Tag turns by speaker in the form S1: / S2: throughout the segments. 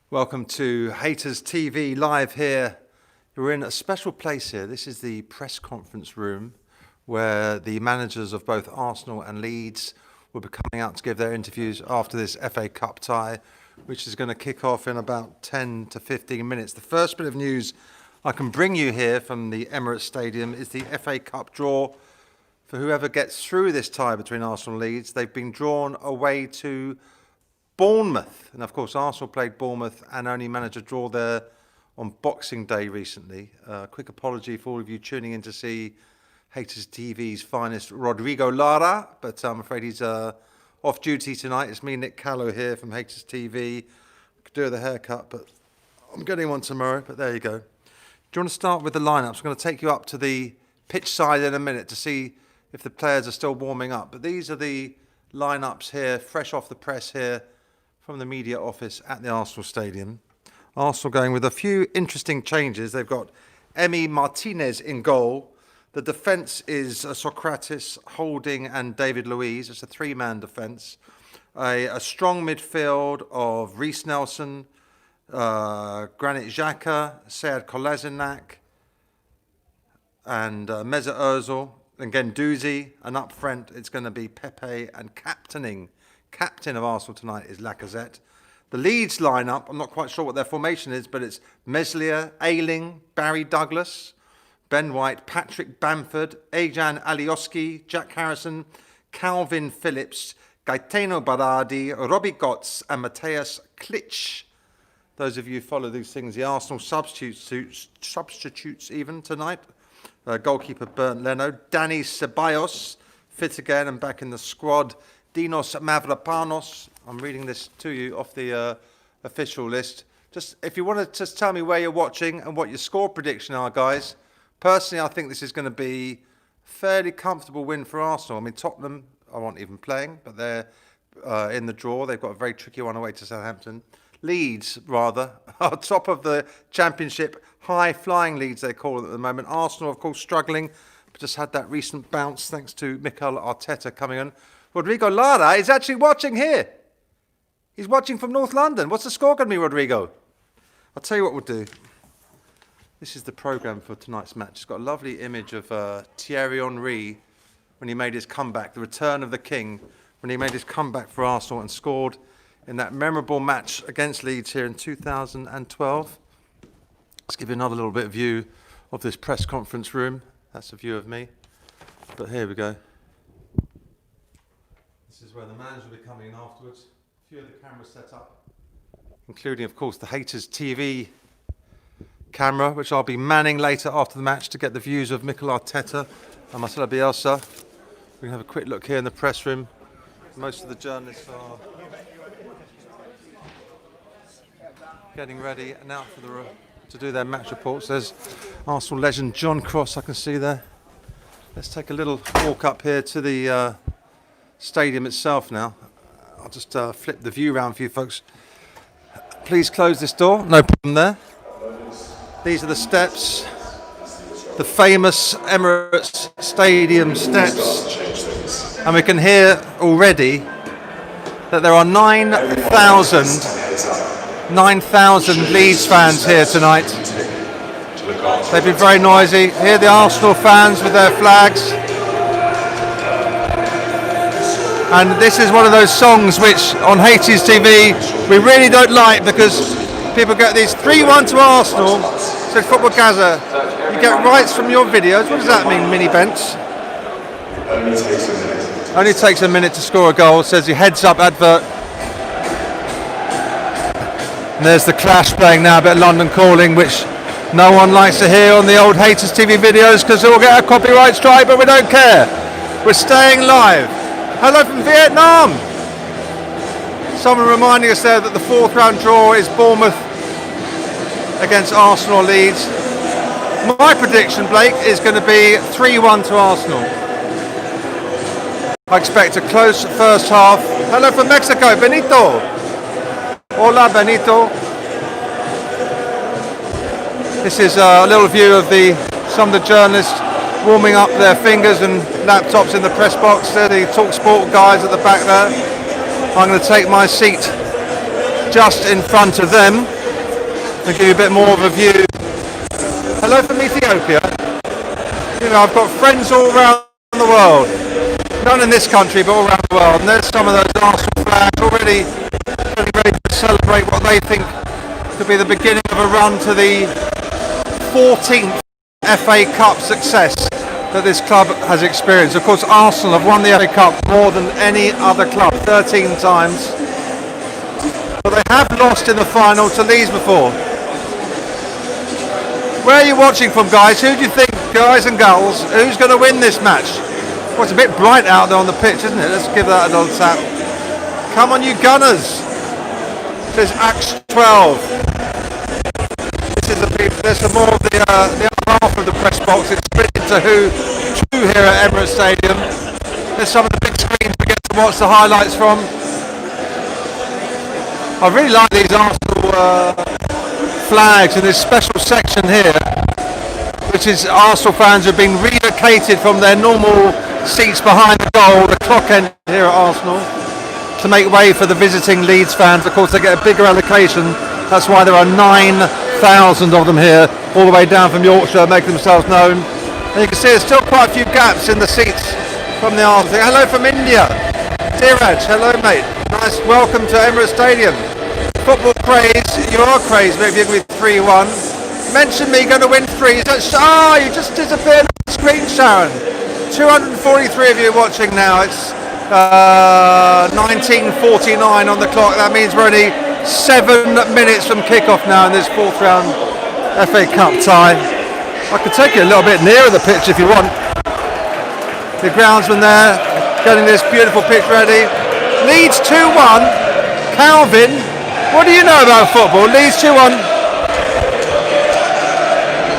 S1: Welcome to HaytersTV live here. We're in a special place here. This is the press conference room where the managers of both Arsenal and Leeds will be coming out to give their interviews after this FA Cup tie, which is going to kick off in about 10 to 15 minutes. The first bit of news I can bring you here from the Emirates Stadium is the FA Cup draw for whoever gets through this tie between Arsenal and Leeds. They've been drawn away to Bournemouth, and of course Arsenal played Bournemouth and only managed to draw there on Boxing Day recently. Quick apology for all of you tuning in to see HaytersTV's finest Rodrigo Lara, but I'm afraid he's off duty tonight. It's me, Nick Callow, here from HaytersTV. Could do with a haircut, but I'm getting one tomorrow, but there you go. Do you want to start with the lineups? I'm going to take you up to the pitch side in a minute to see if the players are still warming up, but these are the lineups here, fresh off the press here from the media office at the Arsenal Stadium. Arsenal going with a few interesting changes. They've got Emi Martinez in goal. The defence is Socrates, Holding and David Luiz. It's a three-man defence. A strong midfield of Reece Nelson, Granit Xhaka, Sead Kolasinac and Mesut Ozil. And Guendouzi, and up front it's going to be Pepe, and captain of Arsenal tonight is Lacazette. The Leeds lineup, I'm not quite sure what their formation is, but it's Meslier, Ayling, Barry Douglas, Ben White, Patrick Bamford, Ejan Alioski, Jack Harrison, Calvin Phillips, Gaetano Berardi, Robbie Gotts and Matthias Klitsch. Those of you who follow these things, the Arsenal substitutes even tonight. Goalkeeper Bernd Leno, Danny Ceballos, fit again and back in the squad. Dinos Mavropanos, I'm reading this to you off the official list. Just if you want to just tell me where you're watching and what your score prediction are, guys. Personally, I think this is going to be a fairly comfortable win for Arsenal. I mean, Tottenham aren't even playing, but they're in the draw. They've got a very tricky one away to Southampton. Leeds, rather, are top of the Championship. High-flying Leeds, they call it at the moment. Arsenal, of course, struggling, but just had that recent bounce thanks to Mikel Arteta coming on. Rodrigo Lara is actually watching here. He's watching from North London. What's the score going to be, Rodrigo? I'll tell you what we'll do. This is the programme for tonight's match. It's got a lovely image of Thierry Henry when he made his comeback, the return of the king, when he made his comeback for Arsenal and scored in that memorable match against Leeds here in 2012. Let's give you another little bit of view of this press conference room. That's a view of me. But here we go. This is where the managers will be coming in afterwards. A few of the cameras set up, including, of course, the HaytersTV camera, which I'll be manning later after the match to get the views of Mikel Arteta and Marcelo Bielsa. We can have a quick look here in the press room. Most of the journalists are getting ready now to do their match reports. There's Arsenal legend John Cross, I can see there. Let's take a little walk up here to the stadium itself now. I'll just flip the view around for you folks. Please close this door, no problem there. These are the steps, the famous Emirates Stadium steps. And we can hear already that there are 9,000 Leeds fans here tonight. They've been very noisy. Here the Arsenal fans with their flags. And this is one of those songs which on HaytersTV we really don't like, because people get these 3-1 to Arsenal, said Football Gaza. You get rights from your videos. What does that mean, Mini Bents? Only takes a minute to score a goal, says the heads up advert. And there's the Clash playing now, a bit of London Calling, which no one likes to hear on the old HaytersTV videos because it will get a copyright strike, but we don't care. We're staying live. Hello from Vietnam. Someone reminding us there that the fourth round draw is Bournemouth against Arsenal Leeds. My prediction, Blake, is going to be 3-1 to Arsenal. I expect a close first half. Hello from Mexico, Benito. Hola, Benito. This is a little view of some of the journalists warming up their fingers and laptops in the press box. They're the TalkSport guys at the back there. I'm going to take my seat just in front of them. I'll give you a bit more of a view. Hello from Ethiopia. You know, I've got friends all around the world. Not in this country, but all around the world. And there's some of those Arsenal flags already ready to celebrate what they think could be the beginning of a run to the 14th FA Cup success that this club has experienced. Of course, Arsenal have won the FA Cup more than any other club, 13 times. But they have lost in the final to Leeds before. Where are you watching from, guys? Who do you think, guys and girls, who's going to win this match? Well, it's a bit bright out there on the pitch, isn't it? Let's give that a little tap. Come on, you Gunners. This is Acts 12. This is the people. There's some more of the other half of the press box. It's split into two here at Emirates Stadium. There's some of the big screens we get to watch the highlights from. I really like these Arsenal flags in this special section here, which is Arsenal fans who have been relocated from their normal seats behind the goal, the clock end here at Arsenal, to make way for the visiting Leeds fans. Of course, they get a bigger allocation. That's why there are 9,000 of them here, all the way down from Yorkshire, making themselves known. And you can see there's still quite a few gaps in the seats from the Arsenal. Hello from India. Dheeraj, hello mate. Nice welcome to Emirates Stadium. Football craze, you are crazy, maybe you can be 3-1. Mention me going to win 3. You just disappeared on the screen, Sharon. 243 of you watching now. It's 19:49 on the clock. That means we're only 7 minutes from kick-off now in this 4th round FA Cup tie. I could take you a little bit nearer the pitch if you want. The groundsman there, getting this beautiful pitch ready. Leeds 2-1. Calvin, what do you know about football? Leeds 2-1.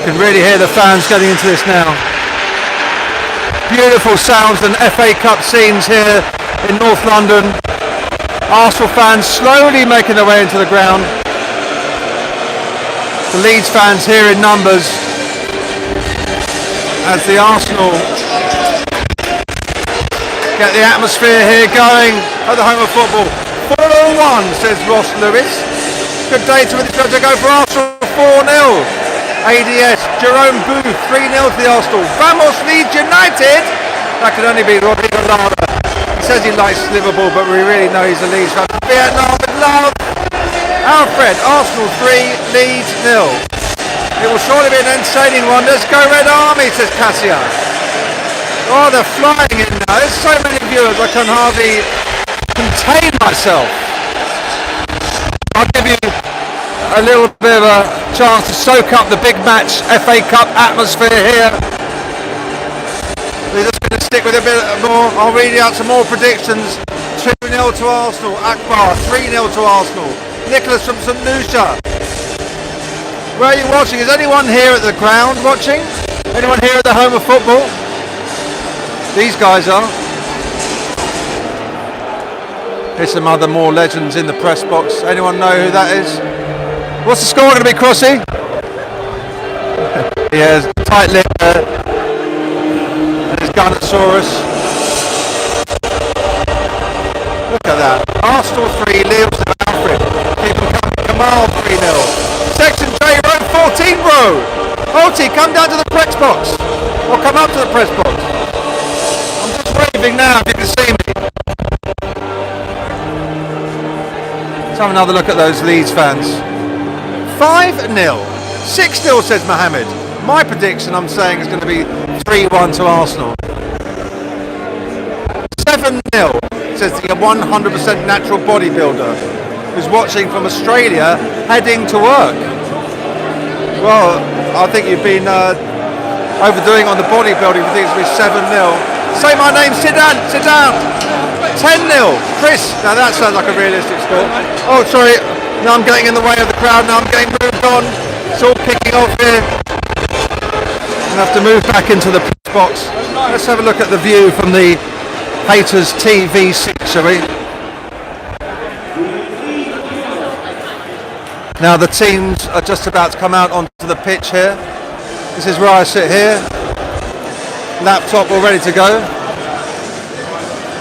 S1: You can really hear the fans getting into this now. Beautiful sounds and FA Cup scenes here in North London. Arsenal fans slowly making their way into the ground. The Leeds fans here in numbers as the Arsenal get the atmosphere here going at the home of football. 4-1, says Ross Lewis. Good day to go for Arsenal. 4-0. ADS, Jerome Booth, 3-0 to the Arsenal. Vamos Leeds United! That could only be Rodrigo Lara. He says he likes Liverpool, but we really know he's a Leeds fan. Vietnam with love! Alfred, Arsenal 3, Leeds 0. It will surely be an entertaining one. Let's go Red Army, says Cassia. Oh, they're flying in now. There's so many viewers, I can hardly contain myself. I'll give you a little bit of a chance to soak up the big match FA Cup atmosphere here. We're just going to stick with a bit more. I'll read out some more predictions. 2-0 to Arsenal. Akbar 3-0 to Arsenal. Nicholas from St Lucia. Where are you watching? Is anyone here at the ground watching? Anyone here at the home of football? These guys are. Here's some other more legends in the press box. Anyone know who that is? What's the score going to be, Crossy? Yeah, tight lip there. There's Gunnosaurus. Look at that. Arsenal 3, Lille 0, Alfred. People coming. Kamal 3-0. Section J, row 14, bro. Holty, come down to the press box. Or come up to the press box. I'm just waving now if you can see me. Let's have another look at those Leeds fans. 5-0. 6-0 says Mohammed. My prediction, I'm saying, is going to be 3-1 to Arsenal. 7-0 says the 100% natural bodybuilder who's watching from Australia heading to work. Well, I think you've been overdoing on the bodybuilding. I think it's going to be 7-0. Say my name, sit down, sit down. 10-0. Chris, now that sounds like a realistic score. Oh, sorry. Now I'm getting in the way of the crowd. Now I'm getting moved on. It's all kicking off here. I'm going to have to move back into the press box. Let's have a look at the view from the HaytersTV seat, shall we? Now the teams are just about to come out onto the pitch here. This is where I sit here. Laptop all ready to go.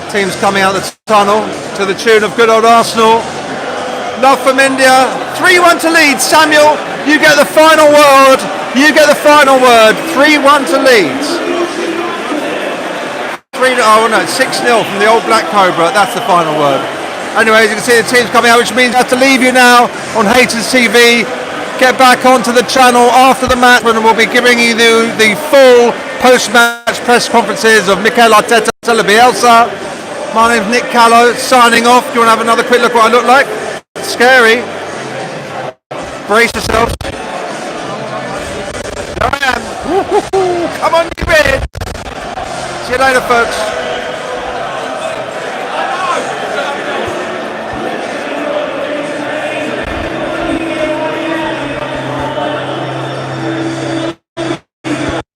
S1: Teams coming out the tunnel to the tune of good old Arsenal. Love from India. 3-1 to Leeds. Samuel. You get the final word. You get the final word. 3-1 to Leeds. 6-0 from the old Black Cobra. That's the final word. Anyway, as you can see, the team's coming out, which means I have to leave you now on HaytersTV. Get back onto the channel after the match, and we'll be giving you the full post-match press conferences of Mikel Arteta and Bielsa. My name's Nick Callow, signing off. Do you want to have another quick look at what I look like? It's scary. Brace yourselves. There I am. Come on, you Reds. See you later, folks.